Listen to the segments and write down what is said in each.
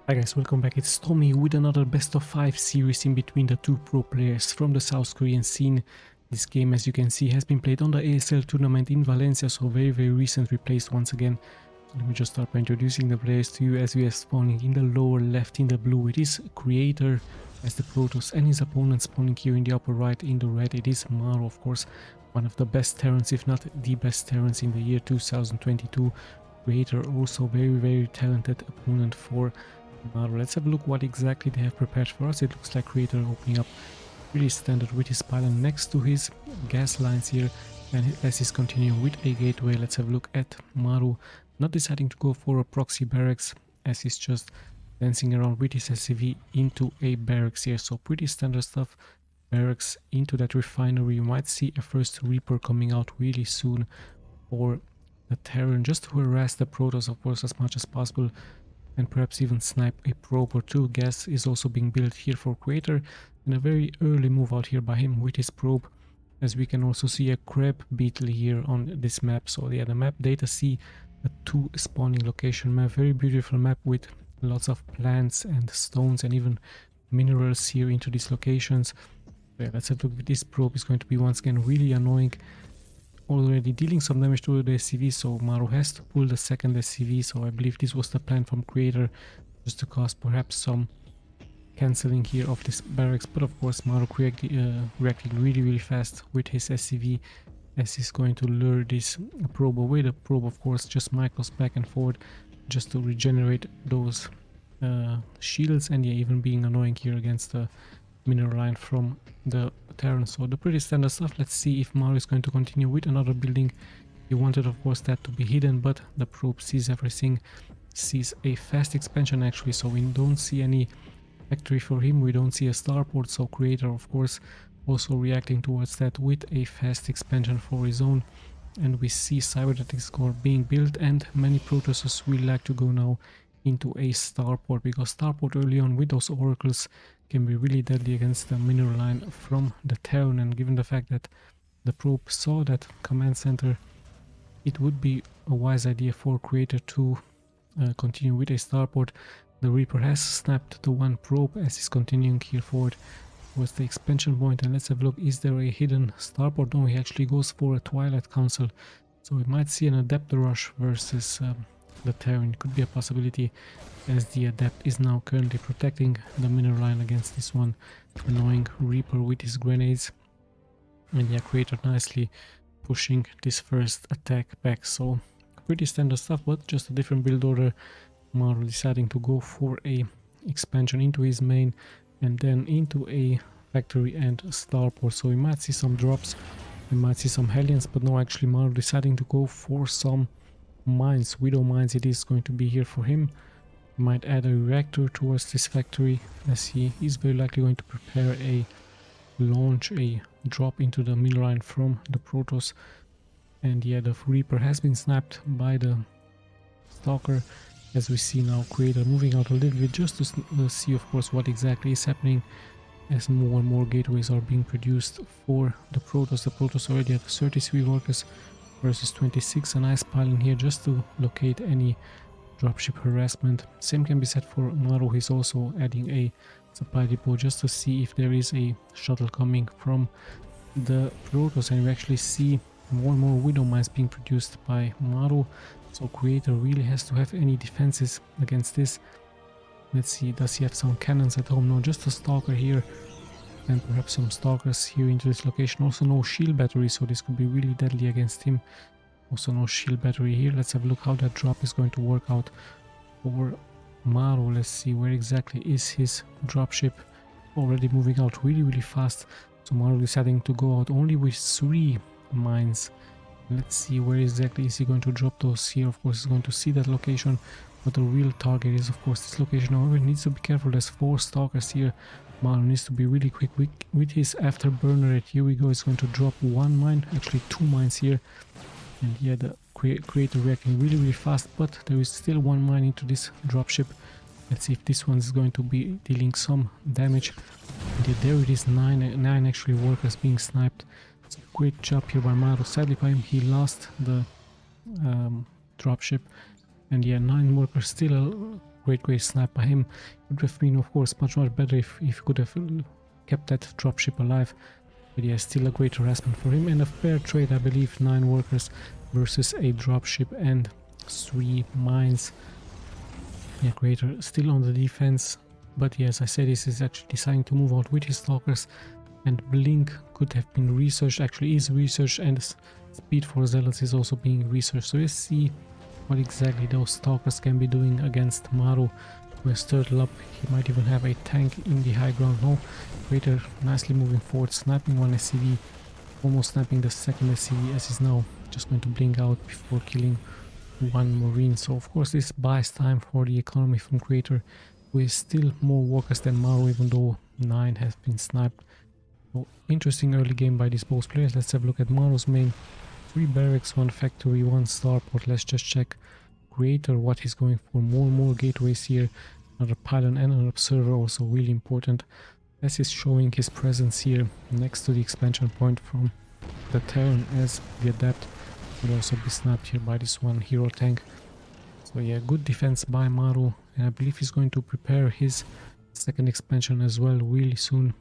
Hi guys, welcome back. It's Tommy with another best of 5 series in between the two pro players from the South Korean scene. This game, as you can see, has been played on the ASL tournament in Valencia, so very recent replaced once again. So let me just start by introducing the players to you. As we are spawning in the lower left in the blue, it is Creator as the Protoss, and his opponent spawning here in the upper right in the red. It is MARU, of course, one of the best Terrans, if not the best Terrans in the year 2022. Creator also very talented opponent for MARU. Let's have a look what exactly they have prepared for us. It looks like Creator opening up pretty standard with his pylon next to his gas lines here, and as he's continuing with a gateway, let's have a look at MARU not deciding to go for a proxy barracks, as he's just dancing around with his SCV into a barracks here. So pretty standard stuff. Barracks into that refinery. You might see a first Reaper coming out really soon for the Terran, just to harass the Protoss, of course, as much as possible, and perhaps even snipe a probe or two. Gas is also being built here for Creator, and a very early move out here by him with his probe, as we can also see a crab beetle here on this map. So yeah, the map data see a 2 spawning location map, very beautiful map with lots of plants and stones and even minerals here into these locations. Yeah, let's have a look. This probe is going to be once again really annoying, already dealing some damage to the SCV, so MARU has to pull the second SCV. So I believe this was the plan from Creator, just to cause perhaps some cancelling here of this barracks, but of course MARU reacting really fast with his SCV, as he's going to lure this probe away. The probe, of course, just micros back and forward just to regenerate those shields, and yeah, even being annoying here against the mineral line from the Terran. So the pretty standard stuff. Let's see if MARU is going to continue with another building. He wanted, of course, that to be hidden, but the probe sees everything, sees a fast expansion actually, so we don't see any factory for him, we don't see a starport. So Creator, of course, also reacting towards that with a fast expansion for his own, and we see cybernetics core being built, and many Protosses will like to go now into a starport, because starport early on with those oracles can be really deadly against the mineral line from the Terran. And given the fact that the probe saw that command center, it would be a wise idea for Creator to continue with a starport. The Reaper has snapped the one probe as he's continuing here forward towards the expansion point, and let's have a look. Is there a hidden starport? No, he actually goes for a Twilight Council, so we might see an Adept rush versus the Terran. Could be a possibility, as the Adept is now currently protecting the mineral line against this one annoying Reaper with his grenades. And yeah, Creator nicely pushing this first attack back. So pretty standard stuff, but just a different build order. MARU deciding to go for a expansion into his main and then into a factory and starport. So we might see some drops, we might see some Hellions, but no, actually MARU deciding to go for some mines, Widow mines it is going to be here for him. He might add a reactor towards this factory, as he is very likely going to prepare a launch, a drop into the mineral line from the Protoss. And yeah, the Reaper has been snapped by the Stalker, as we see now Creator moving out a little bit just to see, of course, what exactly is happening, as more and more gateways are being produced for the Protoss. The Protoss already have 33 workers versus 26. A nice pylon here just to locate any dropship harassment. Same can be said for MARU. He's also adding a supply depot just to see if there is a shuttle coming from the Protoss, and we actually see more and more Widow mines being produced by MARU. So Creator really has to have any defenses against this. Let's see, does he have some cannons at home? No, just a Stalker here, and perhaps some Stalkers here into this location. Also no shield battery, so this could be really deadly against him. Also no shield battery here. Let's have a look how that drop is going to work out for MARU. Let's see, where exactly is his dropship? Already moving out really fast. So MARU deciding to go out only with 3 mines. Let's see, where exactly is he going to drop those here. Of course he's going to see that location, but the real target is, of course, this location. However, he needs to be careful. There's 4 Stalkers here. MARU needs to be really quick with his afterburner rate. Here we go, it's going to drop 1 mine, actually 2 mines here. And yeah, the Creator reacting really fast, but there is still 1 mine into this dropship. Let's see if this one is going to be dealing some damage. And yeah, there it is, 9 actually workers being sniped. So great job here by MARU. Sadly by him, he lost the dropship, and yeah, 9 workers still great snipe by him. It would have been of course much better if he could have kept that dropship alive. But yeah, still a great harassment for him, and a fair trade, I believe. 9 workers versus a dropship and 3 mines. Yeah, Creator still on the defense, but yeah, as I said, this is actually deciding to move out with his stalkers, and Blink could have been researched, actually is researched, and Speed for Zealots is also being researched. So let's see what exactly those stalkers can be doing against MARU, who has turtled up. He might even have a tank in the high ground. No, Creator nicely moving forward, sniping one SCV, almost sniping the second SCV, as he's now just going to blink out before killing 1 Marine. So of course this buys time for the economy from Creator, who is still more workers than MARU, even though 9 has been sniped. So interesting early game by these both players. Let's have a look at MARU's main. 3 barracks, 1 factory, 1 starport. Let's just check Creator what he's going for. More gateways here, another pylon and an observer, also really important, as he's showing his presence here next to the expansion point from the Terran, as the Adept will also be snapped here by this 1 hero tank. So yeah, good defense by MARU, and I believe he's going to prepare his second expansion as well really soon.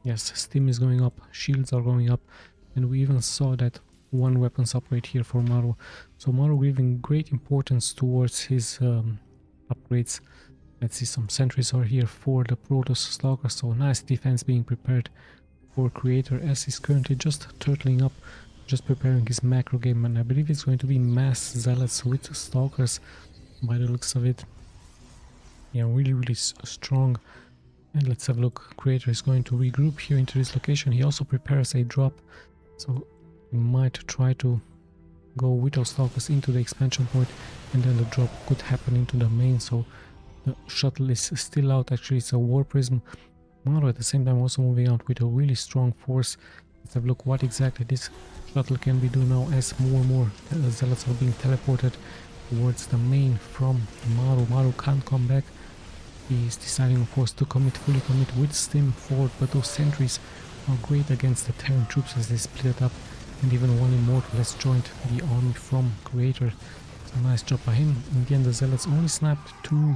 Yes, steam is going up, shields are going up, and we even saw that 1 weapons upgrade here for MARU. So MARU giving great importance towards his upgrades. Let's see, some sentries are here for the Protoss Stalker, so nice defense being prepared for Creator, as he's currently just turtling up, just preparing his macro game, and I believe it's going to be mass Zealots with Stalkers by the looks of it. Yeah, really strong. And let's have a look. Creator is going to regroup here into this location. He also prepares a drop, so he might try to go with those stalkers into the expansion point, and then the drop could happen into the main. So the shuttle is still out. Actually, it's a war prism. MARU at the same time also moving out with a really strong force. Let's have a look what exactly this shuttle can be do now, as more zealots are being teleported towards the main from MARU. MARU can't come back. He's deciding, of course, to fully commit with stim forward, but those sentries are great against the Terran troops as they split up, and even 1 Immortal has joined the army from Creator. So nice job by him. In the end, the Zealots only snapped 2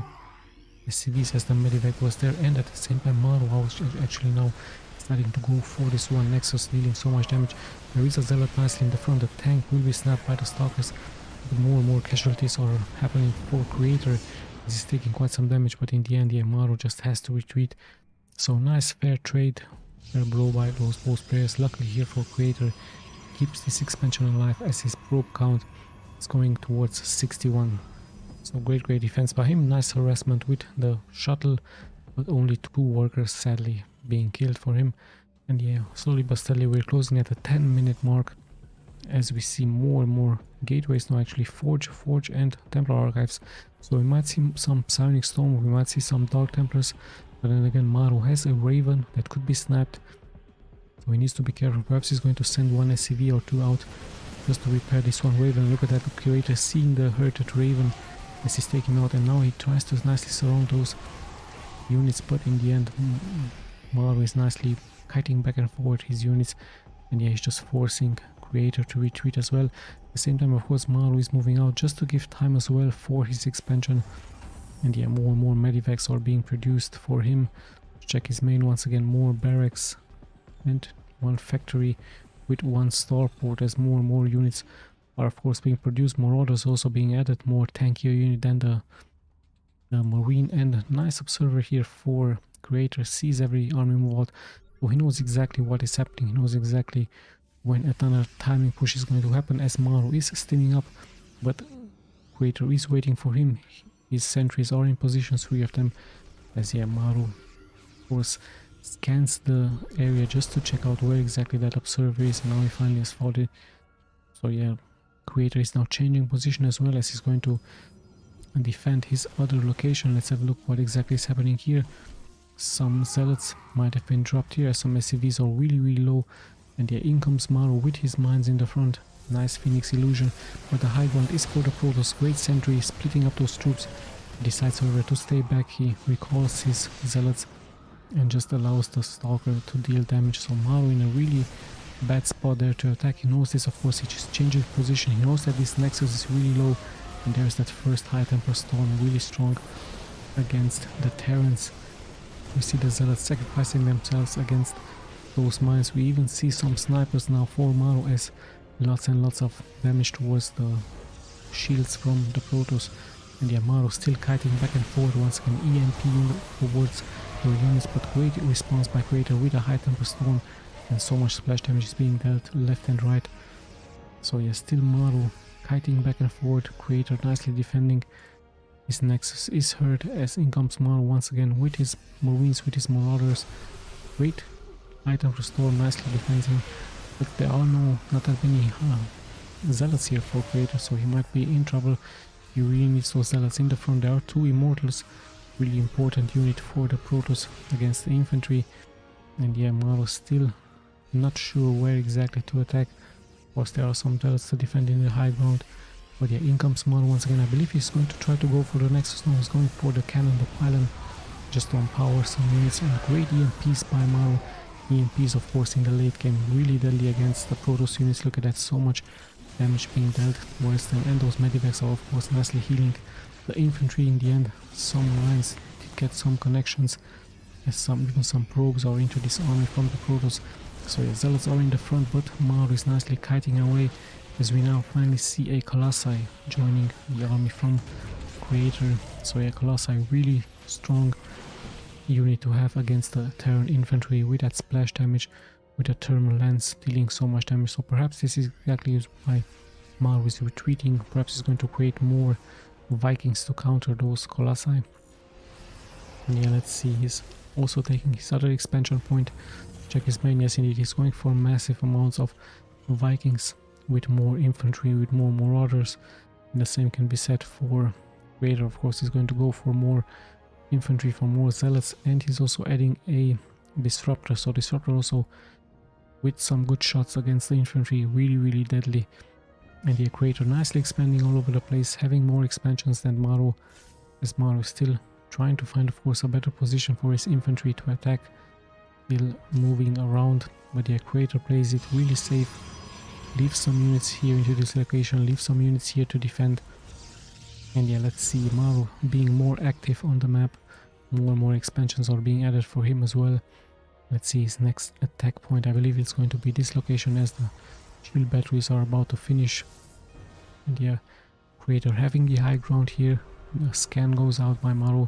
SCVs as the Medivac was there, and at the same time MARU was actually now starting to go for this 1 Nexus, dealing so much damage. There is a Zealot nicely in the front. The tank will be snapped by the Stalkers, but more casualties are happening for Creator. This is taking quite some damage, but in the end, yeah, MARU just has to retreat. So nice fair trade, fair blow by those both players. Luckily here for Creator, keeps this expansion alive as his probe count is going towards 61. So great defense by him. Nice harassment with the shuttle, but only 2 workers sadly being killed for him. And yeah, slowly but steadily we're closing at the 10-minute mark, as we see more and more gateways now, actually Forge and Templar Archives. So we might see some Psionic Storm, we might see some Dark Templars, but then again MARU has a Raven that could be snapped, so he needs to be careful. Perhaps he's going to send 1 SCV or 2 out just to repair this 1 Raven. Look at that, Creator seeing the hurted Raven as he's taking out, and now he tries to nicely surround those units, but in the end MARU is nicely kiting back and forward his units, and yeah, he's just forcing Creator to retreat as well. At the same time, of course, MARU is moving out just to give time as well for his expansion, and yeah, more medivacs are being produced for him. Check his main once again, more barracks and 1 factory with 1 starport, as more units are of course being produced, more orders also being added, more tankier unit than the Marine, and nice observer here for Creator, sees every army move out, so he knows exactly what is happening, he knows exactly when another timing push is going to happen, as MARU is steaming up, but Creator is waiting for him. His sentries are in position, 3 of them, as yeah, MARU of course scans the area just to check out where exactly that observer is, and now he finally has found it. So yeah, Creator is now changing position as well, as he's going to defend his other location. Let's have a look what exactly is happening here. Some Zealots might have been dropped here, as some SCVs are really low, and yeah, in comes MARU with his mines in the front. Nice Phoenix illusion, but the high ground is for the Protoss. Great sentry splitting up those troops. He decides however to stay back. He recalls his Zealots and just allows the Stalker to deal damage. So MARU in a really bad spot there to attack. He knows this, of course. He just changes position. He knows that this Nexus is really low, and there's that first High Templar Storm, really strong. against the Terrans. We see the Zealots sacrificing themselves against those mines. We even see some snipers now for MARU as lots and lots of damage towards the shields from the Protoss. And yeah, MARU still kiting back and forth once again, EMP towards the units, but great response by Creator with a high temper storm, and so much splash damage is being dealt left and right. So yeah, still MARU kiting back and forth, Creator nicely defending. His nexus is hurt as in comes MARU once again with his marines, with his marauders. Great item to storm, nicely defending, but there are not that many zealots here for Creator, so he might be in trouble. He really needs those zealots in the front. There are 2 immortals, really important unit for the Protoss against the infantry. And yeah, MARU still not sure where exactly to attack. Of course, there are some zealots to defend in the high ground. But yeah, in comes MARU once again. I believe he's going to try to go for the Nexus. No, he's going for the cannon, the pylon, just to empower some units. And great EMPs by MARU. EMPs, of course, in the late game, really deadly against the Protoss units. Look at that, so much damage being dealt towards them. And those medivacs are, of course, nicely healing the infantry in the end. Some lines did get some connections, as even some probes are into this army from the Protoss. So yeah, zealots are in the front, but MARU is nicely kiting away, as we now finally see a Colossi joining the army from Creator. So yeah, Colossi really strong unit to have against the Terran infantry with that splash damage, with a thermal lens dealing so much damage. So perhaps this is exactly why MARU is retreating. Perhaps he's going to create more Vikings to counter those Colossi. And yeah, let's see, he's also taking his other expansion point. Check his main. Yes, indeed, he's going for massive amounts of Vikings with more infantry, with more marauders. And the same can be said for Creator. Of course, he's going to go for more infantry, for more zealots, and he's also adding a disruptor. So disruptor also with some good shots against the infantry, really deadly. And the Creator nicely expanding all over the place, having more expansions than MARU, as MARU is still trying to find, of course, a better position for his infantry to attack, still moving around. But the Creator plays it really safe, leaves some units here into this location, leaves some units here to defend. And yeah, let's see MARU being more active on the map. More and more expansions are being added for him as well. Let's see his next attack point. I believe it's going to be this location, as the shield batteries are about to finish. And yeah, Creator having the high ground here. The scan goes out by MARU.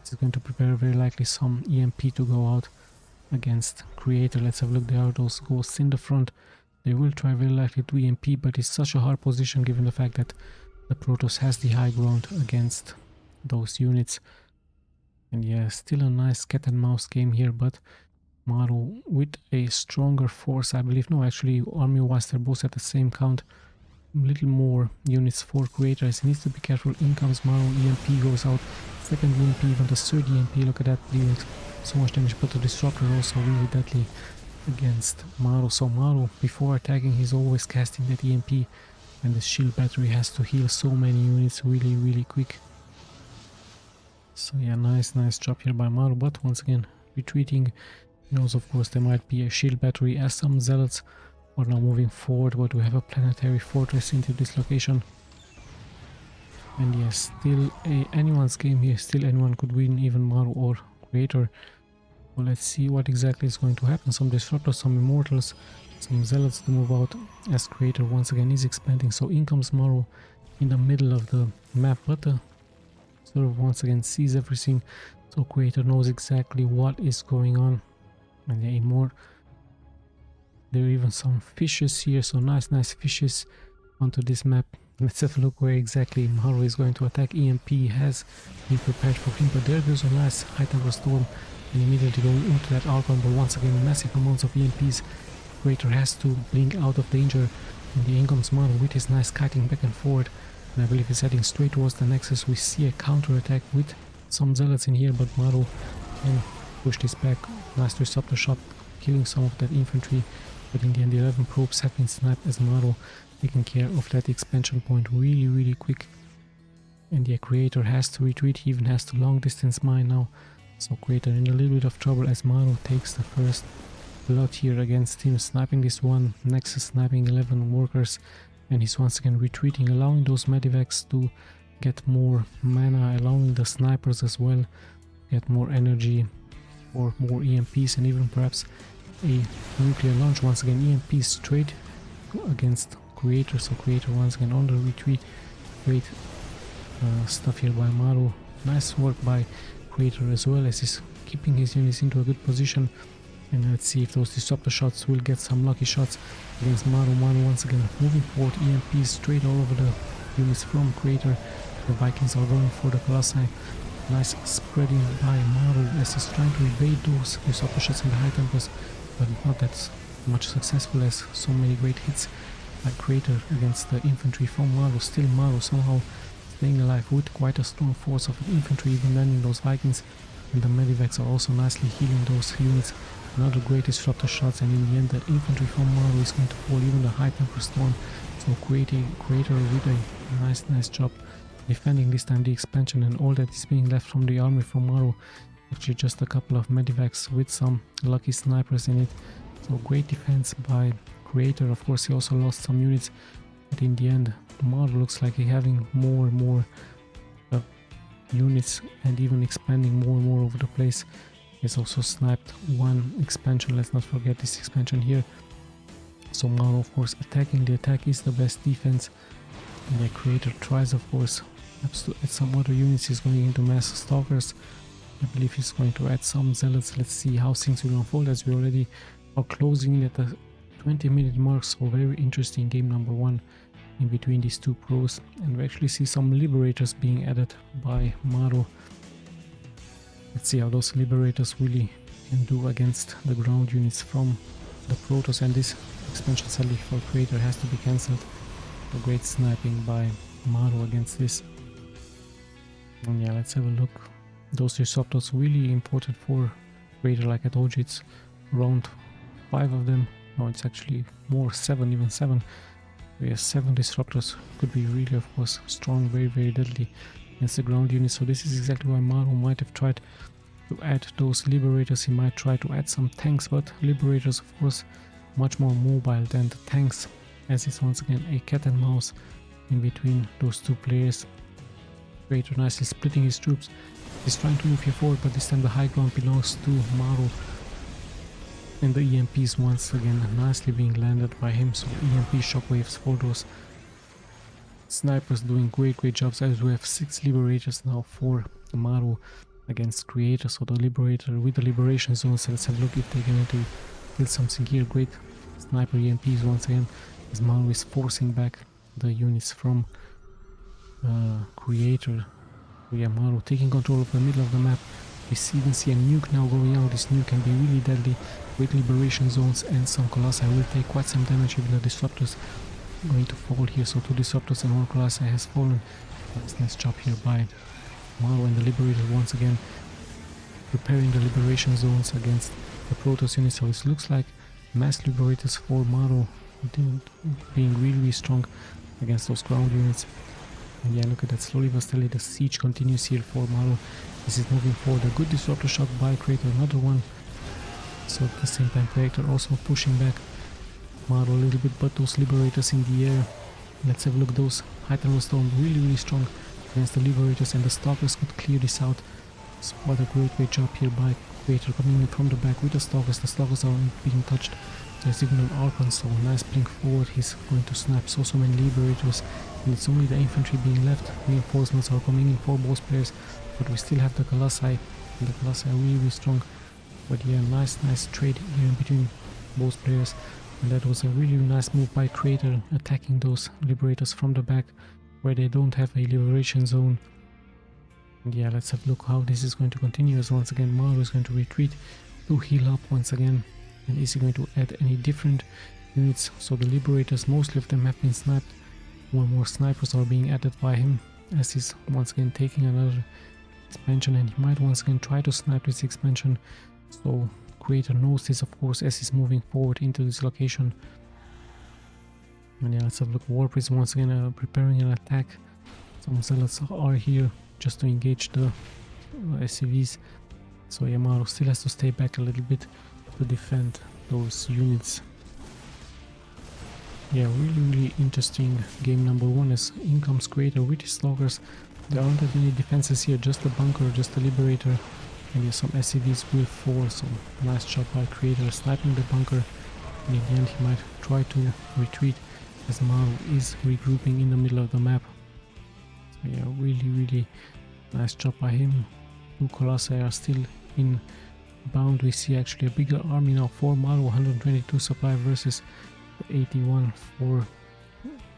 This is going to prepare very likely some EMP to go out against Creator. Let's have a look. There are those ghosts in the front. They will try very likely to EMP, but it's such a hard position given the fact that the Protoss has the high ground against those units. And yeah, still a nice cat and mouse game here, but MARU with a stronger force, I believe. No, actually, army-wise, they're both at the same count. Little more units for Creator, as he needs to be careful. In comes MARU, EMP goes out. Second EMP, even the third EMP, look at that, dealing so much damage. But the disruptor also really deadly against MARU. So MARU, before attacking, he's always casting that EMP, and the shield battery has to heal so many units really quick. So yeah, nice job here by MARU, but once again retreating. He knows, of course, there might be a shield battery, as some zealots are now moving forward, but we have a planetary fortress into this location. And yes, still anyone's game here. Still anyone could win, even MARU or Creator. Well, let's see what exactly is going to happen. Some disruptors, some immortals, some zealots to move out, as Creator once again is expanding. So in comes MARU in the middle of the map, but the server once again sees everything, so Creator knows exactly what is going on. And yeah, there are even some fishes here, so nice fishes onto this map. Let's have a look where exactly MARU is going to attack. EMP has been prepared for him, but there goes a nice high temper storm, and immediately going into that outbound. But once again, massive amounts of EMPs. Creator has to blink out of danger, and the in comes MARU with his nice kiting back and forward. And I believe he's heading straight towards the Nexus. We see a counter attack with some zealots in here, but MARU can push this back. Nice disruptor shot, killing some of that infantry. But in the end, the 11 probes have been sniped, as MARU taking care of that expansion point really quick. And the Creator has to retreat. He even has to long distance mine now. So Creator in a little bit of trouble, as MARU takes the first blood here against him, sniping this one Nexus, sniping 11 workers. And he's once again retreating, allowing those medivacs to get more mana, allowing the snipers as well get more energy or more EMPs, and even perhaps a nuclear launch. Once again, EMP straight against Creator, so Creator once again on the retreat. Great stuff here by MARU. Nice work by Creator as well, as he's keeping his units into a good position. And let's see if those disruptor shots will get some lucky shots against MARU. MARU once again moving forward, EMPs straight all over the units from Creator. The Vikings are going for the Colossi. Nice spreading by MARU as he's trying to evade those disruptor shots in the high tempos, but not that much successful, as so many great hits by Creator against the infantry from MARU. Still MARU somehow staying alive with quite a strong force of infantry, even landing those Vikings, and the medivacs are also nicely healing those units. Another great disruptor shots, and in the end the infantry from MARU is going to fall, even the high temper storm. So Creator with a nice job defending this time the expansion, and all that is being left from the army from MARU, actually just a couple of medivacs with some lucky snipers in it. So great defense by Creator. Of course he also lost some units, but in the end MARU looks like he's having more and more units and even expanding more and more over the place. He's also sniped one expansion, let's not forget this expansion here. So MARU of course attacking, the attack is the best defense, and the Creator tries of course to add some other units. He's going into mass stalkers. I believe he's going to add some zealots. Let's see how things will unfold, as we already are closing in at the 20-minute mark. So very interesting game number 1 in between these two pros, and we actually see some liberators being added by MARU. Let's see how those liberators really can do against the ground units from the Protoss, and this expansion sadly for Creator has to be cancelled. A great sniping by MARU against this. And yeah, let's have a look. Those disruptors really important for Creator, like I told you, it's around 5 of them. No, it's actually more, 7, even 7. We have 7 disruptors, could be really of course strong, very deadly against the ground units. So this is exactly why MARU might have tried to add those liberators. He might try to add some tanks, but liberators of course much more mobile than the tanks, as it's once again a cat and mouse in between those two players. Creator nicely splitting his troops. He's trying to move here forward, but this time the high ground belongs to MARU, and the EMPs once again nicely being landed by him. So EMP shockwaves for those snipers doing great jobs, as we have 6 liberators now for MARU against Creator. So the liberator with the liberation zones, let's have a look if they're going to kill something here. Great sniper EMPs once again, as MARU is forcing back the units from Creator. So yeah, MARU taking control of the middle of the map. We even see a nuke now going out. This nuke can be really deadly with liberation zones, and some Colossi will take quite some damage. Even the disruptors going to fall here. So 2 disruptors and 1 Colossi has fallen. Nice job here by MARU, and the liberator once again preparing the liberation zones against the Protoss units. So it looks like mass liberators for MARU being really strong against those ground units. And yeah, look at that, slowly but steadily the siege continues here for MARU. This is moving forward. A good disruptor shot by Creator, another one. So at the same time Creator also pushing back MARU a little bit, but those liberators in the air. Let's have a look. Those high thermal storm really strong against the liberators, and the stalkers could clear this out. So what a great job here by Creator, coming in from the back with the stalkers. The stalkers are being touched. There's even an Archon, so nice blink forward. He's going to snap so many liberators, and it's only the infantry being left. Reinforcements are coming in for both players, but we still have the Colossi, and the Colossi are really strong. But yeah, nice trade here in between both players, and that was a really nice move by Creator, attacking those liberators from the back where they don't have a liberation zone. And yeah, let's have a look how this is going to continue, as once again MARU is going to retreat to heal up once again. And is he going to add any different units? So the liberators, mostly of them have been sniped. 1 more snipers are being added by him, as he's once again taking another expansion, and he might once again try to snipe this expansion. So Creator knows this of course as he's moving forward into this location. And yeah, let's have a look. Warp is once again preparing an attack. Some zealots are here just to engage the SCVs. So yeah, MARU still has to stay back a little bit to defend those units. Yeah, really interesting game number 1, as in comes Creator with his stalkers, There aren't that many defenses here, just a bunker, just a liberator, and some SCVs will fall, so nice job by Creator sniping the bunker, and in the end he might try to retreat as MARU is regrouping in the middle of the map. So yeah, really nice job by him. Two Colossi are still inbound. We see actually a bigger army now for MARU, 122 supply versus 81 for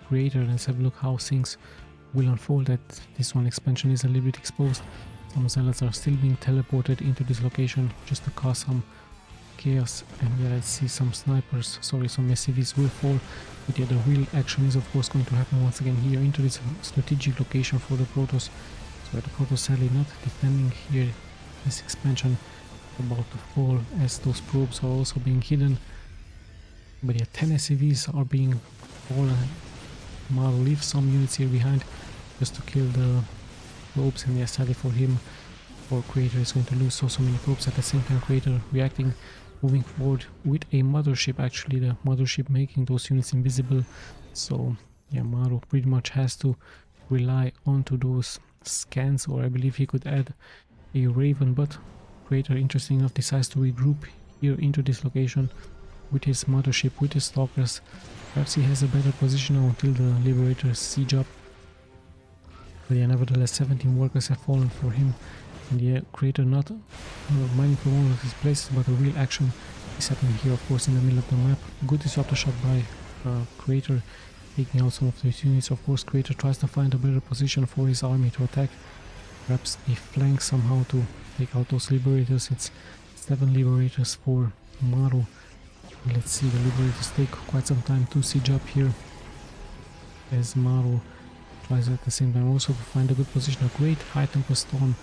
Creator. Let's have a look how things will unfold. That this one expansion is a little bit exposed. Some zealots are still being teleported into this location just to cause some chaos, and yeah, let's see some snipers, sorry, some SCVs will fall, but yeah, the real action is of course going to happen once again here into this strategic location for the Protoss. So the Protoss sadly not defending here. This expansion about to fall as those probes are also being hidden, but yeah, 10 SCVs are being fallen. MARU leaves some units here behind just to kill the probes, and yeah, sadly for him, for Creator is going to lose so many probes at the same time. Creator reacting, moving forward with a mothership, actually the mothership making those units invisible. So yeah, MARU pretty much has to rely onto those scans, or I believe he could add a Raven, but Creator, interesting enough, decides to regroup here into this location with his mothership, with his stalkers. Perhaps he has a better position now until the Liberator's siege up. But yeah, nevertheless 17 workers have fallen for him, and yeah, Creator not mining from one of his places, but a real action is happening here, of course, in the middle of the map. Good disruptor shot by Creator, taking out some of these units. Of course, Creator tries to find a better position for his army to attack, perhaps a flank somehow to take out those Liberators. It's 7 Liberators for MARU. Let's see, the Liberators take quite some time to siege up here, as MARU tries at the same time also to find a good position. A great high tempo storm,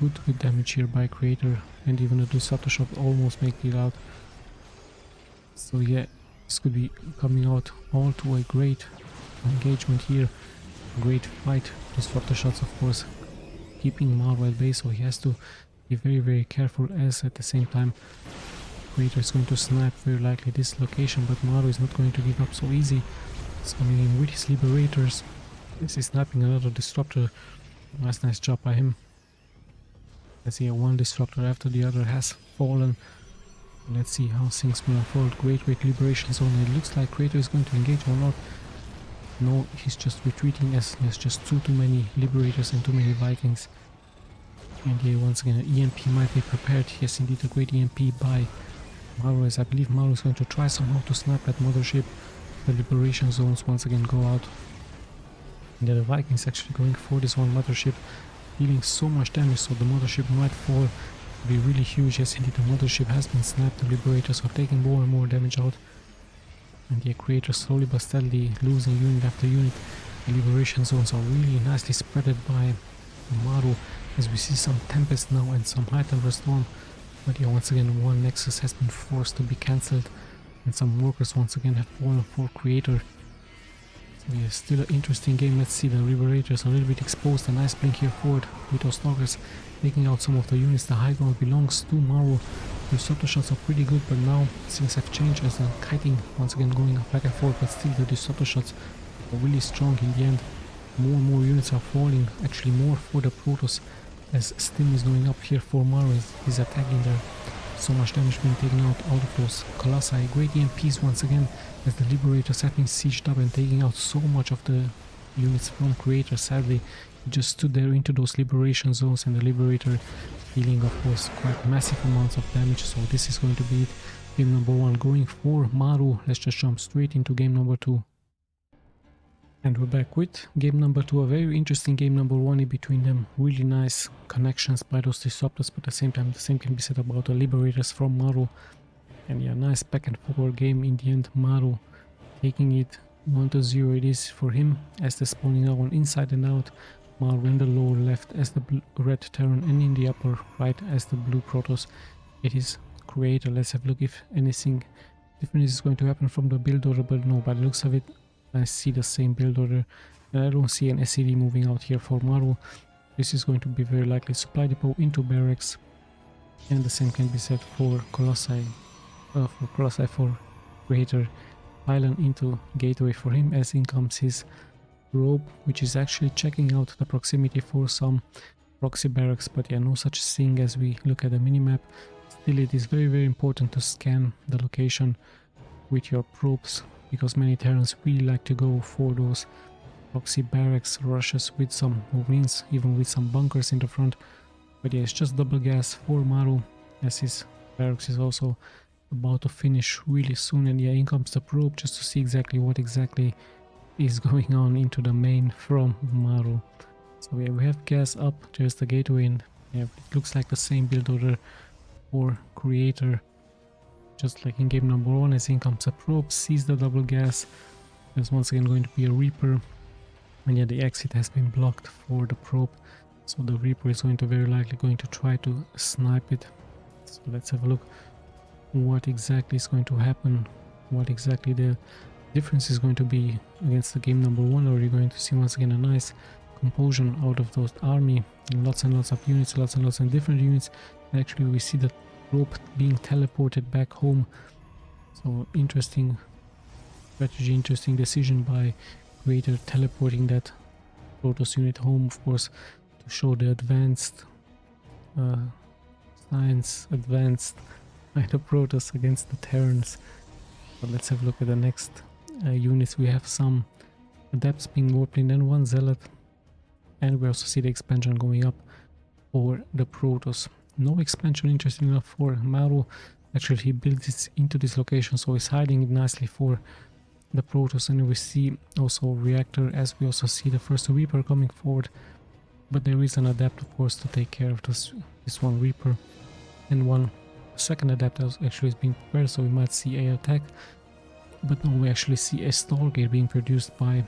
good damage here by Creator, and even the disruptor shot almost make it out. So yeah, this could be coming out all to a great engagement here, a great fight. Disruptor shots of course keeping MARU at bay, so he has to be very careful, as at the same time Creator is going to snipe very likely this location, but MARU is not going to give up so easy. He's coming in with his Liberators. This is sniping another disruptor. Nice job by him. Let's see, one disruptor after the other has fallen. Let's see how things will unfold. Great liberation zone. It looks like Creator is going to engage or not. No, he's just retreating as there's just too many Liberators and too many Vikings. And yeah, once again, an EMP might be prepared. Yes, indeed, a great EMP by MARU, as I believe MARU is going to try somehow to snipe that mothership. The liberation zones once again go out. And the Vikings actually going for this one mothership, dealing so much damage, so the mothership might fall, be really huge. Yes, indeed, the mothership has been sniped. The Liberators are taking more and more damage out, and the Creator slowly but steadily losing unit after unit. The liberation zones are really nicely spreaded by MARU, as we see some Tempest now and some High Temper Storm. But yeah, once again, one Nexus has been forced to be cancelled, and some workers once again have fallen for Creator. Yeah, still an interesting game. Let's see, the Liberators are a little bit exposed. A nice blink here forward with those stalkers, taking out some of the units. The high ground belongs to MARU. The disruptor shots are pretty good, but now things have changed as the kiting once again going back and forth, but still the disruptor shots are really strong in the end. More and more units are falling, actually more for the Protoss, as Stim is going up here for MARU. He's attacking there. So much damage being taken out of those Colossi. Great EMPs once again, as the Liberators have been sieged up and taking out so much of the units from Creator. Sadly, he just stood there into those liberation zones, and the Liberator dealing of course quite massive amounts of damage. So this is going to be it. Game number 1 going for MARU. Let's just jump straight into game number 2. And we're back with game number 2, a very interesting game number 1 in between them. Really nice connections by those disruptors, but at the same time the same can be said about the Liberators from MARU. And yeah, nice back and forward game in the end. MARU taking it 1-0 it is for him, as they're spawning now on inside and out. MARU in the lower left as the red Terran, and in the upper right as the blue Protoss. It is Creator. Let's have a look if anything different is going to happen from the build order, but no, by the looks of it I see the same build order, and I don't see an SCV moving out here for MARU. This is going to be very likely supply depot into barracks, and the same can be said for Colossi, for Creator. Pylon into gateway for him, as in comes his probe, which is actually checking out the proximity for some proxy barracks, but yeah, no such thing as we look at the minimap. Still, it is very important to scan the location with your probes, because many Terrans really like to go for those proxy barracks rushes with some marines, even with some bunkers in the front. But yeah, it's just double gas for MARU, as his barracks is also about to finish really soon. And yeah, in comes the probe just to see exactly what exactly is going on into the main from MARU. So yeah, we have gas up, there's the gateway, and yeah, it looks like the same build order for creator, just like in game number 1. As in comes a probe, sees the double gas. There's once again going to be a Reaper, and yeah, the exit has been blocked for the probe, so the Reaper is going to very likely going to try to snipe it. So let's have a look what exactly is going to happen, what exactly the difference is going to be against the game number 1. Or you're going to see once again a nice composition out of those army, lots and lots of units, lots and lots of different units. And actually we see the probe being teleported back home, so interesting strategy, interesting decision by creator, teleporting that Protoss unit home, of course, to show the advanced science, advanced kind of Protoss against the Terrans. But let's have a look at the next units. We have some adepts being warped in, and one zealot, and we also see the expansion going up for the Protoss. No expansion interesting enough for MARU. Actually, he built it into this location, so he's hiding it nicely for the Protoss. And we see also reactor, as we also see the first Reaper coming forward. But there is an adept, of course, to take care of this one Reaper, and one second adept actually is being prepared, so we might see a attack. But now we actually see a Stargate being produced by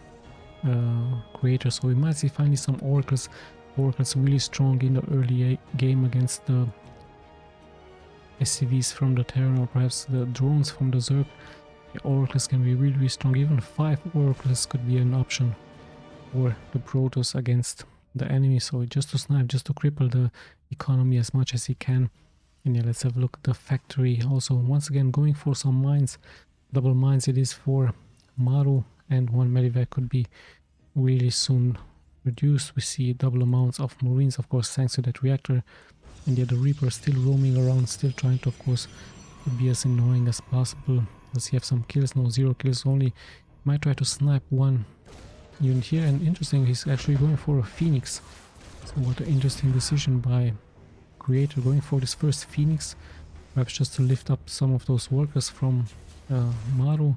creator, so we might see finally some oracles really strong in the early game against the SCVs from the Terran, or perhaps the drones from the Zerg. The oracles can be really strong. Even 5 oracles could be an option for the Protoss against the enemy, so just to snipe, just to cripple the economy as much as he can. And yeah, let's have a look at the factory. Also, once again, going for some mines, double mines it is for MARU, and one medivac could be really soon reduced. We see double amounts of marines, of course, thanks to that reactor. And yeah, the Reaper still roaming around, still trying to, of course, be as annoying as possible. Does he have some kills? No, 0 kills only. Might try to snipe one unit here, and interesting, he's actually going for a Phoenix. So what an interesting decision by creator, going for this first Phoenix, perhaps just to lift up some of those workers from MARU.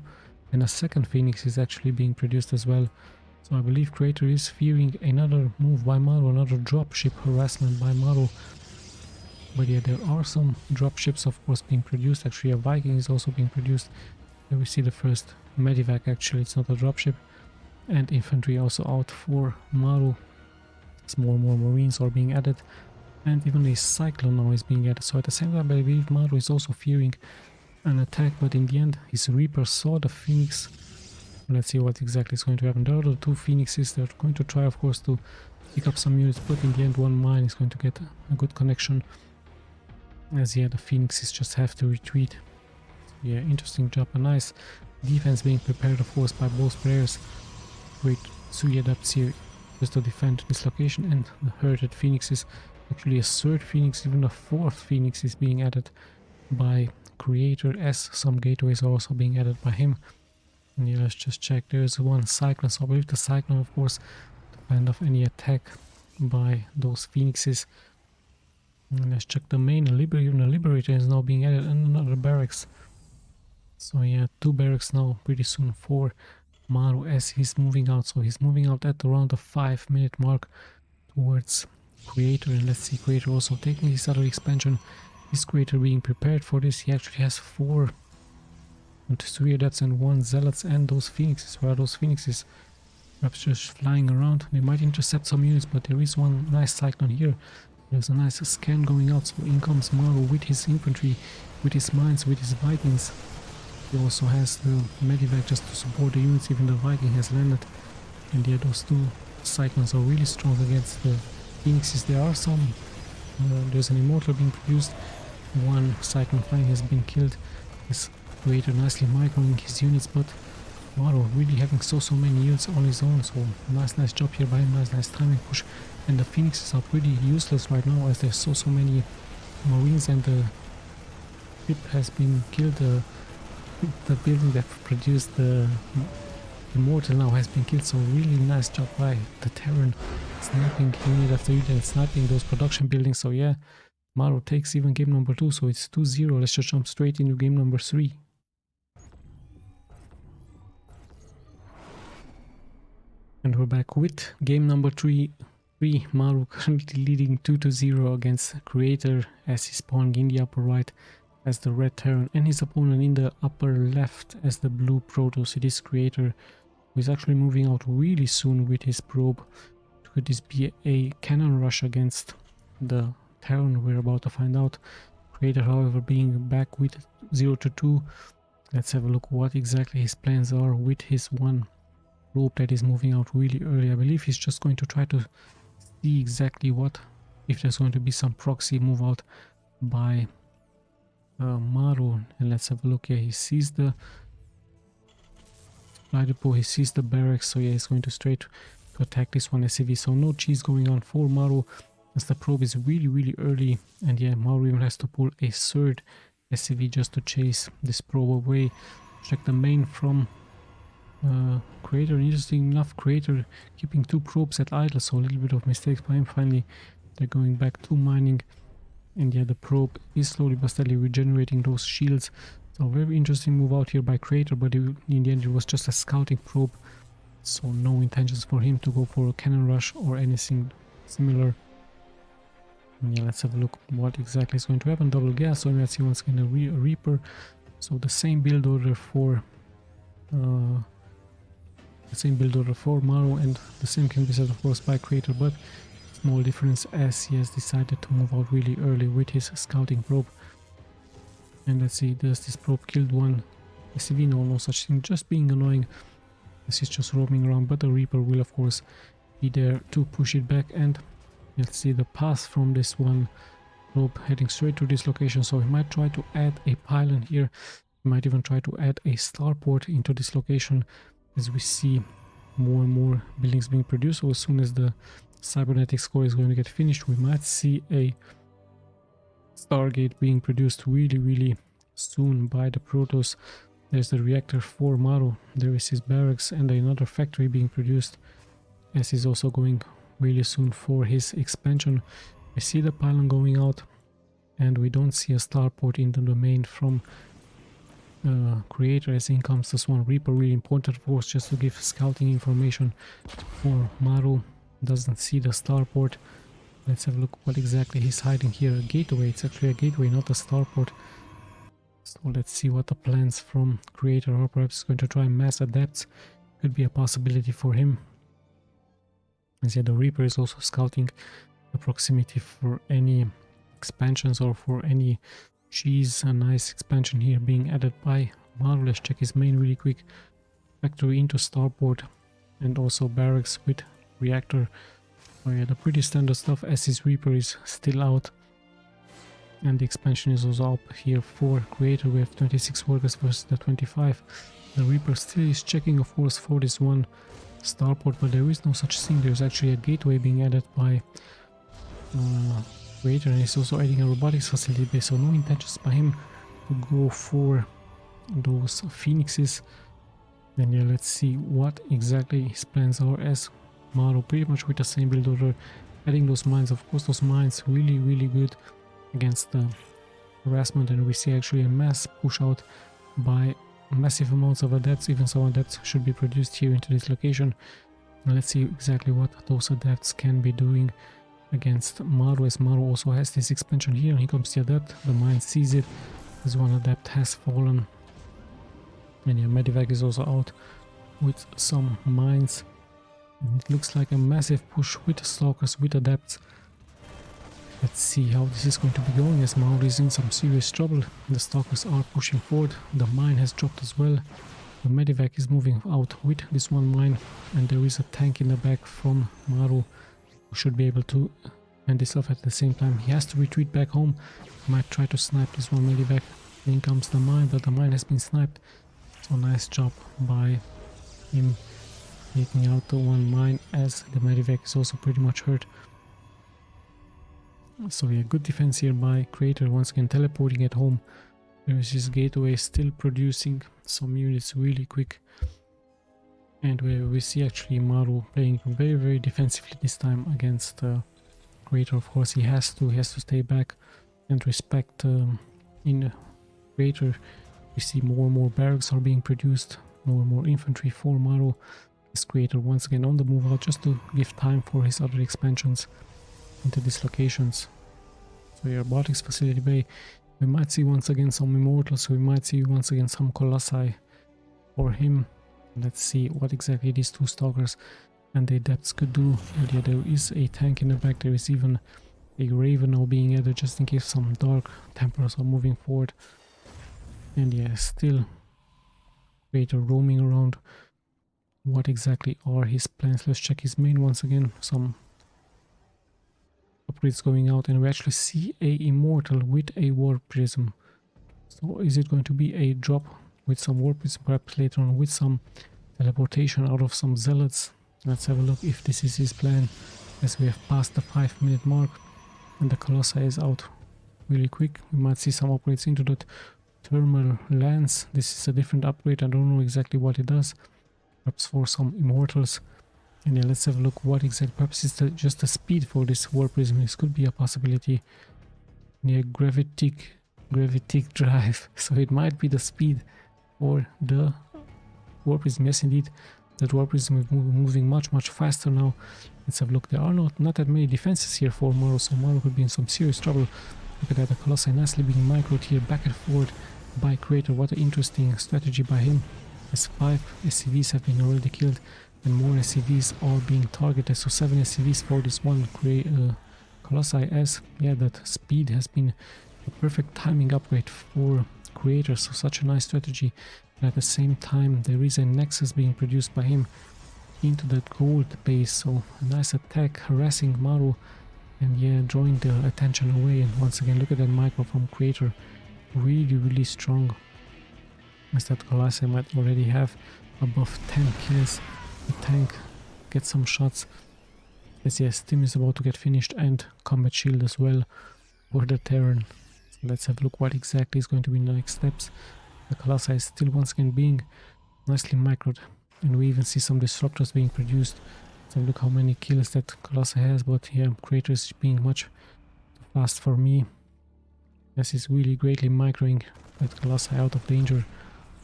And a second Phoenix is actually being produced as well. So I believe creator is fearing another move by MARU, another dropship harassment by MARU. But yeah, there are some dropships, of course, being produced. Actually, a Viking is also being produced. Here we see the first medivac, actually, it's not a dropship. And infantry also out for MARU. As more and more marines are being added. And even a cyclone now is being added. So at the same time, I believe MARU is also fearing an attack. But in the end, his Reaper saw the Phoenix. Let's see what exactly is going to happen. There are the 2 Phoenixes. They're going to try, of course, to pick up some units. But in the end, one mine is going to get a good connection. As yeah, the Phoenixes just have to retreat. So yeah, interesting job. A nice defense being prepared, of course, by both players. Great 3 adepts here just to defend this location. And the herded Phoenixes, actually a 3rd Phoenix, even a 4th Phoenix is being added by creator, as some gateways are also being added by him. And yeah, let's just check. There's one Cyclone, so I believe the Cyclone, of course, to fend off any attack by those Phoenixes. And let's check the main even a Liberator is now being added, and another barracks. So yeah, 2 barracks now pretty soon for MARU as he's moving out. So he's moving out at around the 5-minute mark towards creator. And let's see, creator also taking his other expansion. Is creator being prepared for this? He actually has 4 and 3 adepts and 1 zealots, and those Phoenixes. Where are those Phoenixes? Perhaps just flying around. They might intercept some units, but there is one nice cyclone here. There's a nice scan going out, so in comes MARU with his infantry, with his mines, with his Vikings. He also has the medivac just to support the units, even the Viking has landed. And yeah, those 2 cyclones are really strong against the Phoenixes. There are some, there's an Immortal being produced. 1 cyclone flying has been killed. This creator nicely microing his units, but MARU really having so many yields on his own, so nice job here by him, nice timing push. And the Phoenixes are pretty useless right now as there's so many Marines, and the ship has been killed. The building that produced the Immortal now has been killed, so really nice job by the Terran, sniping unit after unit and sniping those production buildings. So yeah, MARU takes even game number 2, so it's 2-0. Let's just jump straight into game number 3. And we're back with game number 3. MARU currently leading 2-0 against Creator as he's spawning in the upper right as the red Terran, and his opponent in the upper left as the blue Protoss. It is Creator who is actually moving out really soon with his probe. Could this be a cannon rush against the Terran? We're about to find out. Creator, however, being back with 0-2. Let's have a look what exactly his plans are with his one probe that is moving out really early. I believe he's just going to try to see exactly what, if there's going to be some proxy move out by MARU. And let's have a look. Yeah, he sees the supply depot, he sees the barracks, so yeah, he's going to straight to attack this one SCV. So no cheese going on for MARU as the probe is really early, and yeah, MARU even has to pull a third SCV just to chase this probe away. Check the main from Creator. Interesting enough, Creator keeping 2 probes at idle, so a little bit of mistakes by him. Finally they're going back to mining, and yeah, the probe is slowly but steadily regenerating those shields. So very interesting move out here by Creator, but in the end it was just a scouting probe, so no intentions for him to go for a cannon rush or anything similar. And yeah, let's have a look what exactly is going to happen. Double gas, so let's see once again a Reaper. So the same build order for MARU, and the same can be said of course by Creator, but small difference as he has decided to move out really early with his scouting probe. And let's see, does this probe killed one SCV? No such thing, just being annoying as he's just roaming around, but the Reaper will of course be there to push it back. And let's see the path from this one probe heading straight to this location, so he might try to add a pylon here, he might even try to add a starport into this location, as we see more and more buildings being produced. So as soon as the cybernetics core is going to get finished, we might see a Stargate being produced really soon by the Protoss. There's the reactor for MARU, there is his barracks, and another factory being produced as he's also going really soon for his expansion. We see the pylon going out, and we don't see a starport in the domain from Creator, as in comes this one Reaper, really important of course just to give scouting information for MARU. Doesn't see the starport. Let's have a look what exactly he's hiding here. A gateway, it's actually a gateway, not a starport. So let's see what the plans from Creator are. Perhaps he's going to try mass adepts, could be a possibility for him. And yeah, the Reaper is also scouting the proximity for any expansions or for any cheese. A nice expansion here being added by MARU. Let's check his main really quick. Factory into starport, and also barracks with reactor. Oh yeah, the pretty standard stuff as his Reaper is still out. And the expansion is also up here for Creator. We have 26 workers versus the 25. The Reaper still is checking of course for this one starport, but there is no such thing. There's actually a gateway being added by Creator, and he's also adding a robotics facility base, so no intentions by him to go for those Phoenixes. And yeah, let's see what exactly his plans are as MARU pretty much with the same build order, adding those mines. Of course those mines really good against the harassment, and we see actually a mass push out by massive amounts of adepts. Even some adepts should be produced here into this location. And let's see exactly what those adepts can be doing against MARU, as MARU also has this expansion here. Here comes the adept, the mine sees it, this one adept has fallen. And yeah, Medivac is also out with some mines. And it looks like a massive push with stalkers, with adepts. Let's see how this is going to be going, as MARU is in some serious trouble. The stalkers are pushing forward, the mine has dropped as well. The Medivac is moving out with this one mine, and there is a tank in the back from MARU who should be able to end this off at the same time. He has to retreat back home, might try to snipe this one Medivac. In comes the mine, but the mine has been sniped. So nice job by him taking out the one mine, as the Medivac is also pretty much hurt. So yeah, good defense here by Creator, once again teleporting at home. There is his gateway still producing some units really quick. And we see actually MARU playing very defensively this time against Creator. Of course he has to stay back and respect in Creator. We see more and more barracks are being produced, more and more infantry for MARU. This Creator once again on the move out just to give time for his other expansions into these locations. So here, Baltics Facility Bay, we might see once again some Immortals, we might see once again some Colossi for him. Let's see what exactly these two Stalkers and the Adepts could do. And yeah, there is a tank in the back, there is even a Raven now being added just in case some Dark Templars are moving forward. And yeah, still Creator roaming around. What exactly are his plans? Let's check his main once again. Some upgrades going out, and we actually see a Immortal with a Warp Prism. So is it going to be a drop with some Warp Prism, perhaps later on with some teleportation out of some Zealots? Let's have a look if this is his plan, as we have passed the 5-minute mark and the Colossi is out really quick. We might see some upgrades into that Thermal Lance. This is a different upgrade, I don't know exactly what it does. Perhaps for some Immortals. And yeah, let's have a look what exactly, perhaps it's just the speed for this Warp Prism. This could be a possibility. Yeah, gravitic drive, so it might be the speed for the Warp Prism. Yes indeed, that Warp Prism is moving much faster now. Let's have a look. There are not that many defenses here for MARU, so MARU could be in some serious trouble. Look at that, the Colossi nicely being microed here back and forward by Creator. What an interesting strategy by him, as 5 SCVs have been already killed and more SCVs are being targeted. So 7 SCVs for this one Colossi, as yeah, that speed has been a perfect timing upgrade for Creator. So such a nice strategy. And at the same time there is a Nexus being produced by him into that gold base. So a nice attack harassing MARU and yeah, drawing the attention away. And once again, look at that micro from Creator, really strong, as that Colossi might already have above 10 kills. The tank gets some shots, as yes, Steam is about to get finished, and combat shield as well for the Terran. So let's have a look what exactly is going to be the next steps. The Colossi is still once again being nicely microed, and we even see some disruptors being produced. So look how many kills that Colossi has, but yeah, Creator is being much too fast for me. Yes, he's really greatly microing that Colossi out of danger.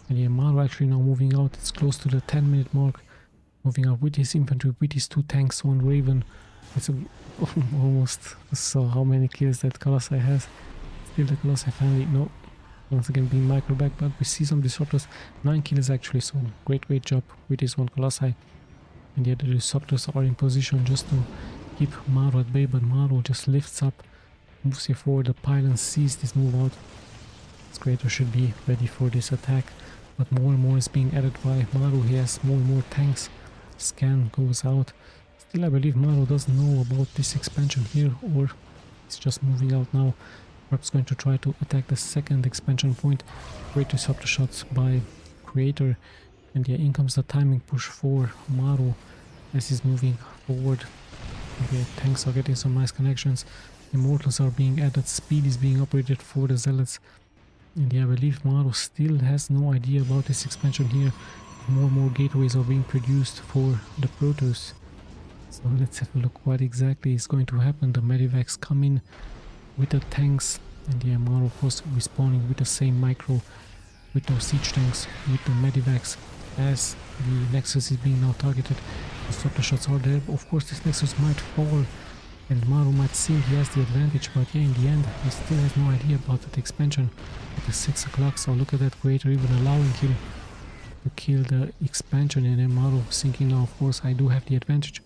And yeah, MARU actually now moving out. It's close to the 10-minute mark. Moving out with his infantry, with his 2 tanks, 1 Raven. It's almost so how many kills that Colossi has. Still the Colossi family, no. Once again being micro back, but we see some disruptors. 9 kills actually, so great job with this one Colossi. And yet the disruptors are in position just to keep MARU at bay, but MARU just lifts up, moves here forward. The pylon sees this move out. This Creator should be ready for this attack, but more and more is being added by MARU. He has more and more tanks. Scan goes out. Still I believe MARU doesn't know about this expansion here, or it's just moving out now. Perhaps going to try to attack the second expansion point. Great disruptor shots by Creator. And yeah, in comes the timing push for MARU as he's moving forward. Okay, tanks are getting some nice connections. Immortals are being added. Speed is being operated for the Zealots. And yeah, I believe MARU still has no idea about this expansion here. More and more gateways are being produced for the Protoss. So let's have a look what exactly is going to happen. The Medivacs come in with the tanks, and yeah, MARU of course respawning with the same micro, with those siege tanks, with the Medivacs, as the Nexus is being now targeted. Disruptor shots are there. Of course this Nexus might fall and MARU might think he has the advantage, but yeah, in the end he still has no idea about that expansion at the 6 o'clock. So look at that Creator even allowing him to kill the expansion, and then MARU thinking now, of course I do have the advantage.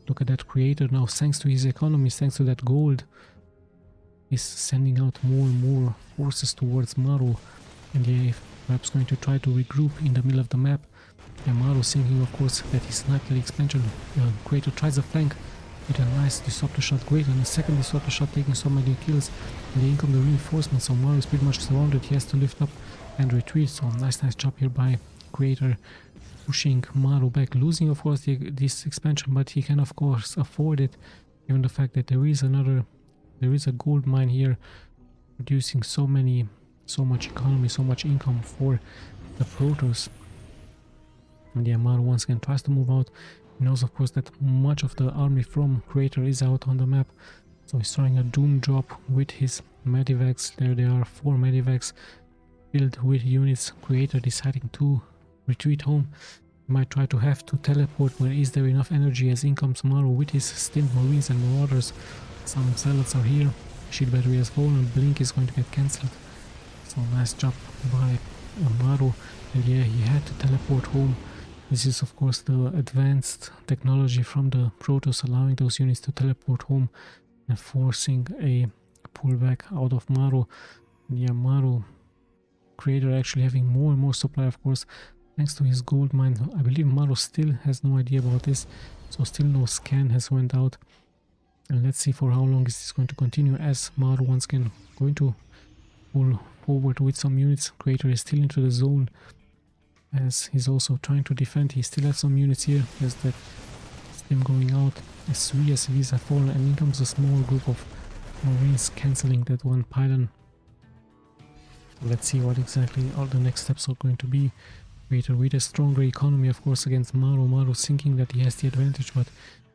Look at that Creator now, thanks to his economy, thanks to that gold, is sending out more and more forces towards MARU. And yeah, perhaps going to try to regroup in the middle of the map. Yeah, MARU thinking of course that he sniped the expansion. Creator tries a flank with a nice disruptor shot, great, and a second disruptor shot taking so many kills. And in come the reinforcements, so MARU is pretty much surrounded. He has to lift up and retreat. So nice job here by Creator pushing MARU back, losing of course this expansion, but he can of course afford it given the fact that there is a gold mine here producing so much economy, so much income for the Protoss. And yeah, MARU once again tries to move out. He knows of course that much of the army from Creator is out on the map, so he's trying a doom drop with his medivacs. There are 4 medivacs filled with units. Creator deciding to retreat home. He might try to have to teleport, where is there enough energy, as in comes MARU with his Stint Marines and Marauders. Some Zealots are here. Shield battery has fallen, Blink is going to get cancelled. So nice job by MARU, and yeah, he had to teleport home. This is of course the advanced technology from the Protoss, allowing those units to teleport home and forcing a pullback out of MARU. And yeah, MARU Creator actually having more and more supply, of course, thanks to his gold mine. I believe MARU still has no idea about this, so still no scan has went out. And let's see for how long is this going to continue, as MARU once again going to pull forward with some units. Creator is still into the zone, as he's also trying to defend. He still has some units here. There's that stim going out. As 3 SCVs have fallen, and in comes a small group of Marines cancelling that one pylon. Let's see what exactly all the next steps are going to be. Creator with a stronger economy, of course, against MARU. MARU thinking that he has the advantage, but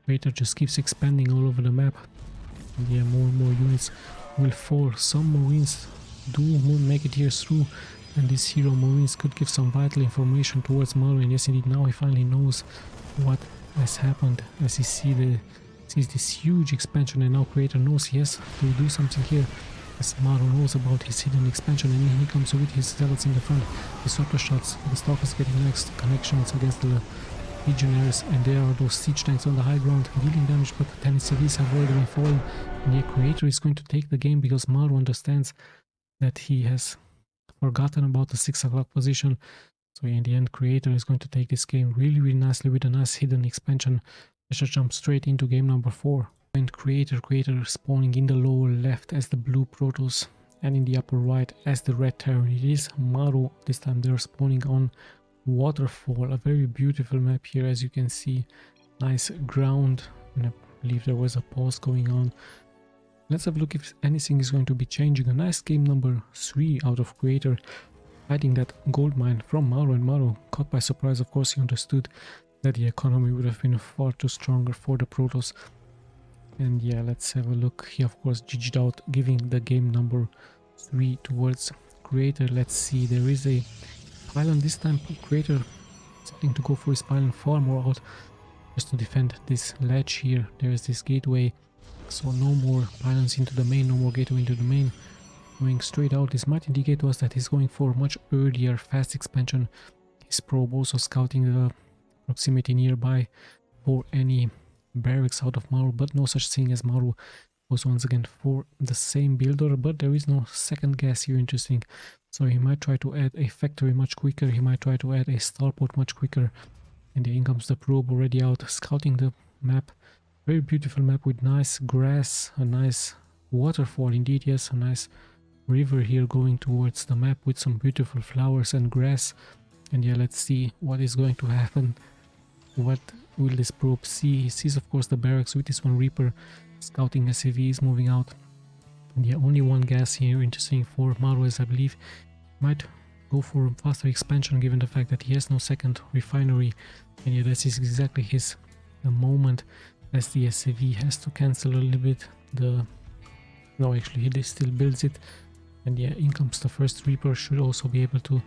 Creator just keeps expanding all over the map. And yeah, more and more units will fall. Some Marines do make it here through, and these hero Marines could give some vital information towards MARU. And yes, indeed, now he finally knows what has happened, as he sees this huge expansion, and now Creator knows he has to do something here, as MARU knows about his hidden expansion. And he comes with his Zealots in the front, the Swatter shots, the Stalkers getting next connections against the Legionnaires, and there are those siege tanks on the high ground dealing damage, but 10 CVs have already been fallen. And yeah, Creator is going to take the game, because MARU understands that he has forgotten about the 6 o'clock position. So in the end, Creator is going to take this game really nicely with a nice hidden expansion. Let's just jump straight into game number 4. And Creator spawning in the lower left as the blue Protoss, and in the upper right as the red Terran. It is MARU. This time they're spawning on Waterfall, a very beautiful map here, as you can see. Nice ground, and I believe there was a pause going on. Let's have a look if anything is going to be changing. A nice game number 3 out of Creator, hiding that gold mine from MARU, and MARU, caught by surprise, of course, he understood that the economy would have been far too stronger for the Protoss. And yeah, let's have a look. He of course GG'd out, giving the game number 3 towards Creator. Let's see, there is a pylon this time. Creator setting to go for his pylon far more out, just to defend this ledge here. There is this gateway, so no more pylons into the main, no more gateway into the main. Going straight out, this might indicate to us that he's going for much earlier fast expansion. His probe also scouting the proximity nearby for any barracks out of MARU, but no such thing, as MARU goes once again for the same builder. But there is no second gas here, interesting. So he might try to add a factory much quicker, he might try to add a starport much quicker. And in comes the probe already out, scouting the map. Very beautiful map with nice grass, a nice waterfall indeed, yes, a nice river here going towards the map with some beautiful flowers and grass. And yeah, let's see what is going to happen. What will this probe see? He sees of course the barracks with this one Reaper scouting SCVs moving out. And yeah, only one gas here, interesting for MARU, as I believe might go for faster expansion given the fact that he has no second refinery. And yeah, this is exactly the moment, as the SCV has to cancel a little bit the... No, actually he still builds it. And yeah, in comes the first Reaper, should also be able to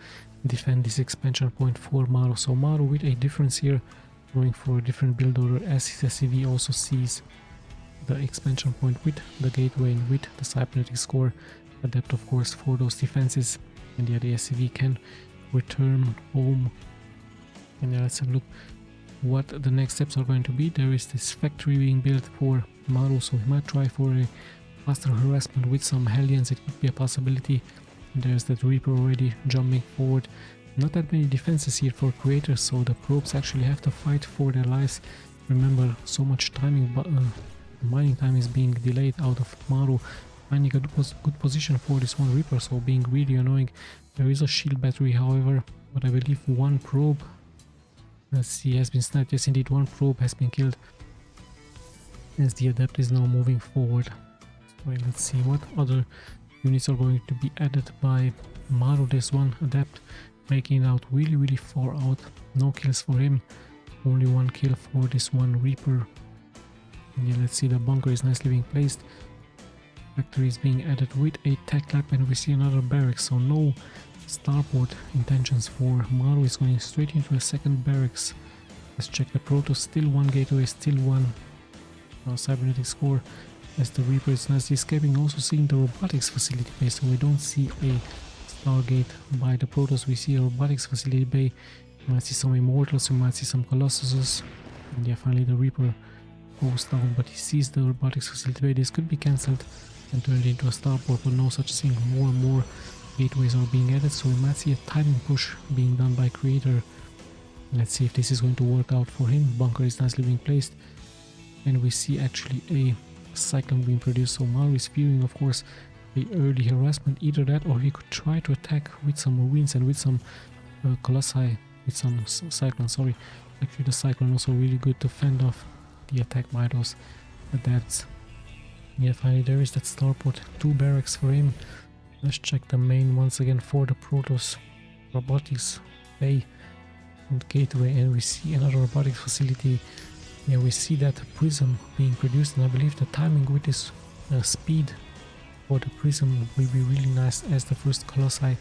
defend this expansion point for MARU. So MARU with a difference here, going for a different build order, as his SCV also sees the expansion point with the gateway and with the cybernetic score. Adept of course for those defenses, and yeah, the SCV can return home. And yeah, let's have a look what the next steps are going to be. There is this factory being built for MARU, so he might try for a faster harassment with some Hellions. It could be a possibility. And there's that Reaper already jumping forward. Not that many defenses here for Creator, so the probes actually have to fight for their lives. Remember, so much timing, mining time is being delayed out of MARU. Finding a good position for this one Reaper, so being really annoying. There is a shield battery, however, but I believe one probe Let's see, has been sniped. Yes, indeed, one probe has been killed as the adept is now moving forward. So let's see what other units are going to be added by MARU. There's one adept making it out really far out. No kills for him, only one kill for this one Reaper. And yeah, let's see, the bunker is nicely being placed. Factory is being added with a tech lab, and we see another barracks, so no starport intentions for MARU. Is going straight into a second barracks. Let's check the Protoss, still one gateway, still one cybernetic score as the Reaper is nicely escaping. Also seeing the robotics facility base, so we don't see a Stargate by the Protoss, we see a robotics facility bay. We might see some Immortals, we might see some Colossuses, and yeah, finally the Reaper goes down, but he sees the robotics facility bay. This could be cancelled and turned into a starport, but no such thing. More and more gateways are being added, so we might see a timing push being done by Creator. Let's see if this is going to work out for him. Bunker is nicely being placed, and we see actually a cyclone being produced, so MARU is fearing, of course, the early harassment. Either that, or he could try to attack with some Marines and with some Colossi, with some cyclone. Sorry, actually the cyclone also really good to fend off the attack by those adepts. Yeah, finally there is that starport, 2 barracks for him. Let's check the main once again for the Protoss robotics bay and gateway, and we see another robotics facility. Yeah, we see that prism being produced, and I believe the timing with this speed for the prism will be really nice, as the first Colossi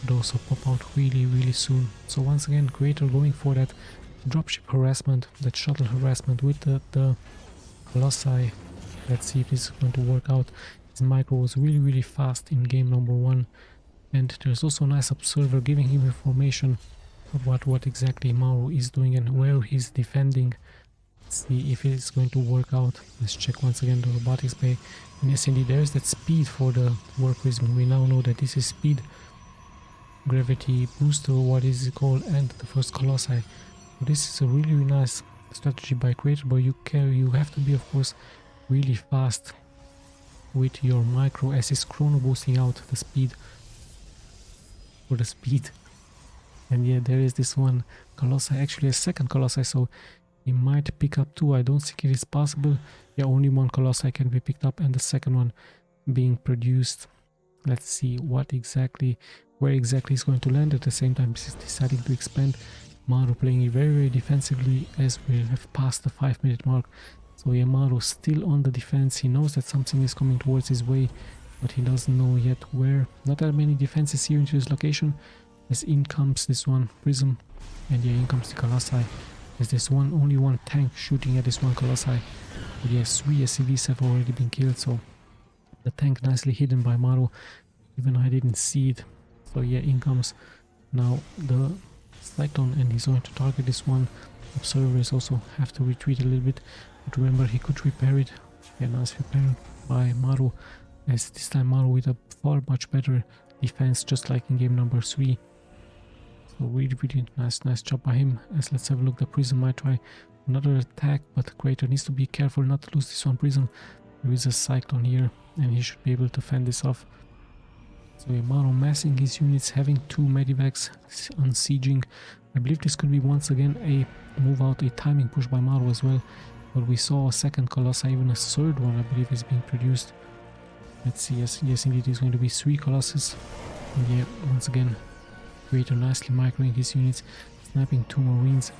would also pop out really soon. So once again, Creator going for that dropship harassment, that shuttle harassment with the Colossi. Let's see if this is going to work out. His micro was really fast in game number 1, and there's also a nice observer giving him information about what exactly MARU is doing and where he's defending. Let's see if it's going to work out. Let's check once again the robotics bay, and yes, indeed there is that speed for the war prism. We now know that this is speed, gravity booster, what is it called, and the first Colossi. So this is a really nice strategy by Creator, but you have to be, of course, really fast with your micro, as is chrono boosting out the speed for the speed. And yeah, there is this one Colossi, actually a second Colossi, so he might pick up 2. I don't think it is possible. Yeah, only one Colossi can be picked up, and the second one being produced. Let's see where exactly he's going to land. At the same time, he's deciding to expand. MARU playing very defensively, as we have passed the 5-minute mark. So yeah, MARU still on the defense. He knows that something is coming towards his way, but he doesn't know yet where. Not that many defenses here into this location, as in comes this one prism, and yeah, in comes the Colossi. There's only one tank shooting at this one Colossi. But yes, 3 SCVs have already been killed, so the tank nicely hidden by MARU. Even I didn't see it. So yeah, in comes now the cyclone, and he's going to target this one. Observers also have to retreat a little bit, but remember, he could repair it. Yeah, nice repair by MARU, as this time MARU with a much better defense, just like in game number 3. So really nice job by him. As let's have a look, the prism might try another attack, but Creator needs to be careful not to lose this one prism. There is a cyclone here, and he should be able to fend this off. So MARU massing his units, having 2 medivacs on sieging. I believe this could be once again a move out, a timing push by MARU as well. But we saw a second Colossi, even a third one I believe is being produced. Let's see, yes indeed it's going to be 3 Colossus. And yeah, once again, Creator nicely microing his units, sniping 2 Marines.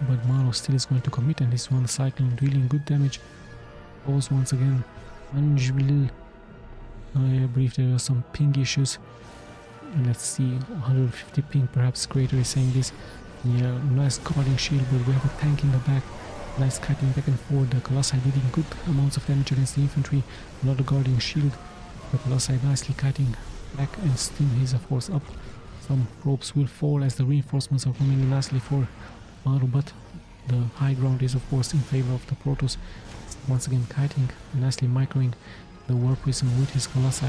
But MARU still is going to commit, and this one cyclone dealing good damage. Goes once again. Anjvil. I believe there are some ping issues. And let's see, 150 ping perhaps. Creator is saying this. Yeah, nice guarding shield, but we have a tank in the back. Nice kiting back and forth. The Colossi dealing good amounts of damage against the infantry. Another guarding shield. The Colossi nicely kiting back, and still he's of course up. Some probes will fall as the reinforcements are coming in nicely for MARU, but the high ground is of course in favor of the Protoss. Once again kiting, nicely microing the war prism with his Colossi.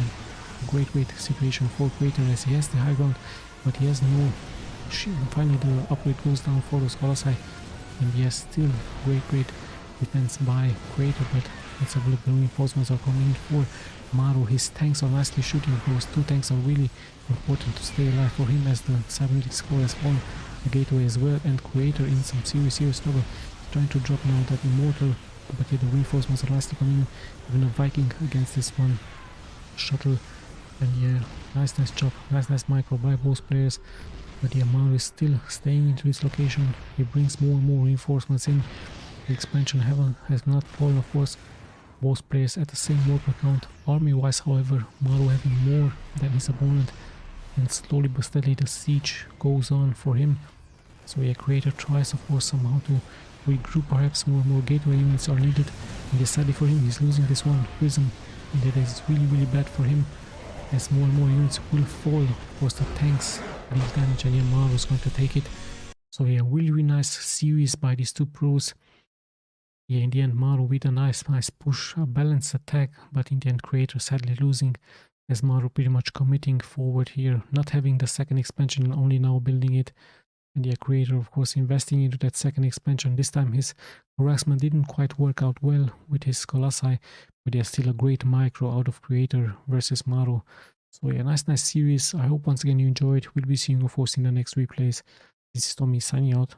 Great situation for Creator, as he has the high ground, but he has no shield. Finally the upgrade goes down for those Colossi, and yes, still great defense by Creator. But let's have a look, the reinforcements are coming in for MARU. His tanks are nicely shooting. Those 2 tanks are really important to stay alive for him, as the cybernetic score has fallen a gateway as well, and Creator in some serious trouble, trying to drop now that Immortal, but yeah, the reinforcements are lastly coming in, even a Viking against this one shuttle, and yeah, nice job, nice micro by both players. But yeah, MARU is still staying into this location. He brings more and more reinforcements in. The expansion heaven has not fallen, of course. Both players at the same worker count. Army wise, however, MARU having more than his opponent, and slowly but steadily the siege goes on for him. So yeah, Creator tries, of course, somehow to regroup. Perhaps more gateway units are needed, and sadly for him, he's losing this one Prism, and that is really bad for him, as more and more units will fall. Of course, the tanks deal damage, and yeah, MARU is going to take it. So yeah, really nice series by these two pros. Yeah, in the end, MARU with a nice push, a balanced attack, but in the end, Creator sadly losing, as MARU pretty much committing forward here, not having the second expansion, only now building it. And yeah, Creator, of course, investing into that second expansion. This time his harassment didn't quite work out well with his Colossi, but yeah, still a great micro out of Creator versus MARU. So yeah, nice series. I hope once again you enjoyed. We'll be seeing you, of course, in the next replays. This is Tommy signing out.